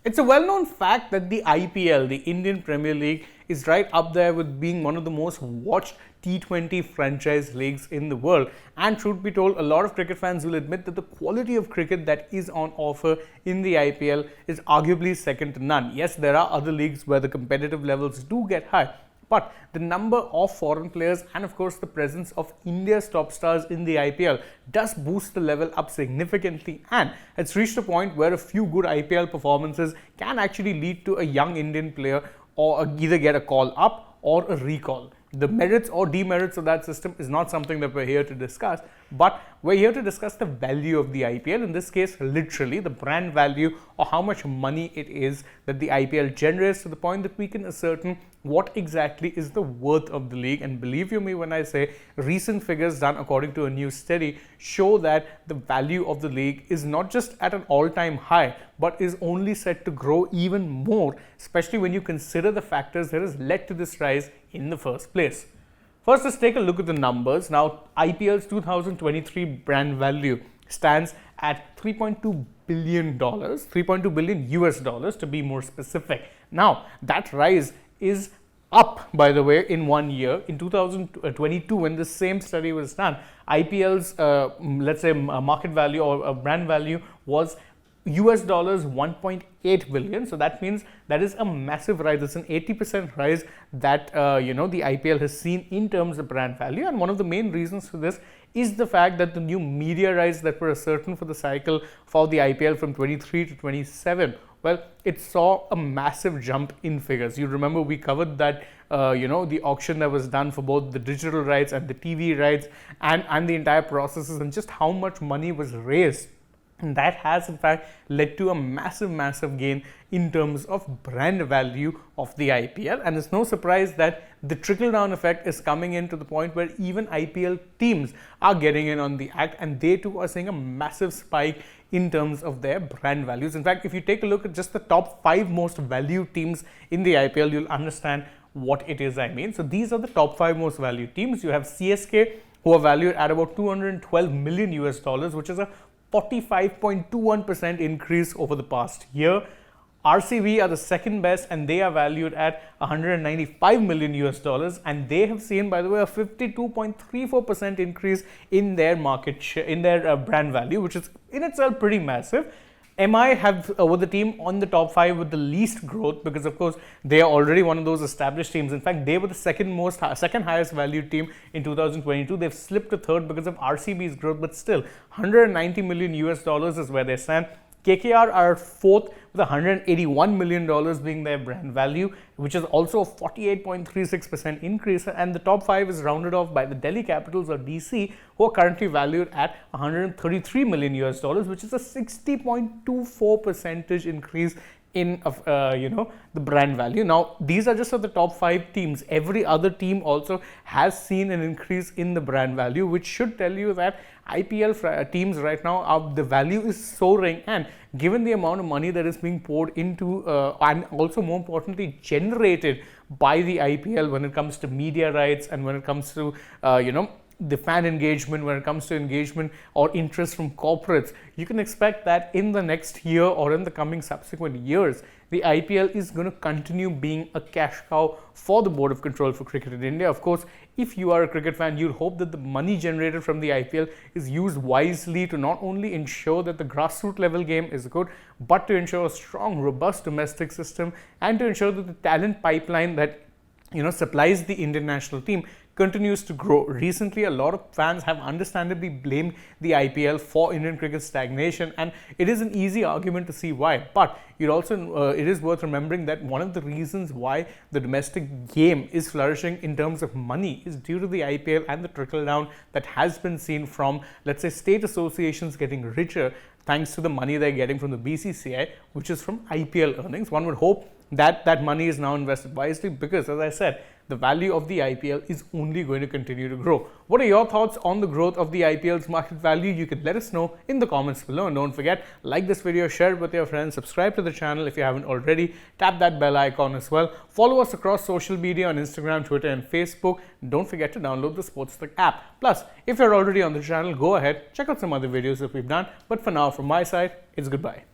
It's a well-known fact that the IPL, the Indian Premier League, is right up there with being one of the most watched T20 franchise leagues in the world. And truth be told, a lot of cricket fans will admit that the quality of cricket that is on offer in the IPL is arguably second to none. Yes, there are other leagues where the competitive levels do get high, but the number of foreign players and of course the presence of India's top stars in the IPL does boost the level up significantly, and it's reached a point where a few good IPL performances can actually lead to a young Indian player or either get a call up or a recall. The merits or demerits of that system is not something that we're here to discuss, but we're here to discuss the value of the IPL. In this case, literally the brand value, or how much money it is that the IPL generates, to the point that we can ascertain what exactly is the worth of the league. And believe you me when I say, recent figures done according to a new study show that the value of the league is not just at an all-time high, but is only set to grow even more, especially when you consider the factors that has led to this rise in the first place. First, let's take a look at the numbers. Now, IPL's 2023 brand value stands at $3.2 billion, 3.2 billion US dollars to be more specific. Now, that rise is up, by the way, in 1 year. In 2022, when the same study was done, IPL's let's say market value or brand value was US dollars 1.8 billion. So that means that is a massive rise. It's an 80% rise that the IPL has seen in terms of brand value. And one of the main reasons for this is the fact that the new media rights that were certain for the cycle for the IPL from 23 to 27, well, it saw a massive jump in figures. You remember we covered that the auction that was done for both the digital rights and the TV rights and the entire processes, and just how much money was raised. And that has in fact led to a massive gain in terms of brand value of the IPL. And it's no surprise that the trickle down effect is coming in to the point where even IPL teams are getting in on the act, and they too are seeing a massive spike in terms of their brand values. In fact, if you take a look at just the top 5 most valued teams in the IPL, you'll understand what it is I mean. So these are the top 5 most valued teams. You have CSK, who are valued at about 212 million US dollars, which is a 45.21% increase over the past year. RCB are the second best, and they are valued at 195 million US dollars, and they have seen, by the way, a 52.34% increase in their market share, in their brand value, which is in itself pretty massive. MI have were the team on the top 5 with the least growth, because of course they are already one of those established teams. In fact, they were the second highest valued team in 2022. They've slipped to third because of RCB's growth, but still 190 million US dollars is where they stand. KKR are fourth with $181 million being their brand value, which is also a 48.36% increase. And the top 5 is rounded off by the Delhi Capitals, or DC, who are currently valued at 133 million US dollars, which is a 60.24% increase in the brand value. Now, these are just of the top 5 teams. Every other team also has seen an increase in the brand value, which should tell you that IPL teams right now, the value is soaring, and given the amount of money that is being poured into and also more importantly generated by the IPL when it comes to media rights and when it comes to the fan engagement, when it comes to engagement or interest from corporates, you can expect that in the next year or in the coming subsequent years, the IPL is going to continue being a cash cow for the Board of Control for Cricket in India. Of course, if you are a cricket fan, you'll hope that the money generated from the IPL is used wisely to not only ensure that the grassroots level game is good, but to ensure a strong, robust domestic system, and to ensure that the talent pipeline that supplies the Indian national team continues to grow. Recently, a lot of fans have understandably blamed the IPL for Indian cricket's stagnation, and it is an easy argument to see why. But it is worth remembering that one of the reasons why the domestic game is flourishing in terms of money is due to the IPL and the trickle down that has been seen from, let's say, state associations getting richer thanks to the money they're getting from the BCCI, which is from IPL earnings. One would hope that that money is now invested wisely, because, as I said, the value of the IPL is only going to continue to grow. What are your thoughts on the growth of the IPL's market value? You can let us know in the comments below. And don't forget, like this video, share it with your friends, subscribe to the channel if you haven't already, tap that bell icon as well. Follow us across social media on Instagram, Twitter and Facebook. Don't forget to download the SportsTak app. Plus, if you're already on the channel, go ahead, check out some other videos that we've done. But for now, from my side, it's goodbye.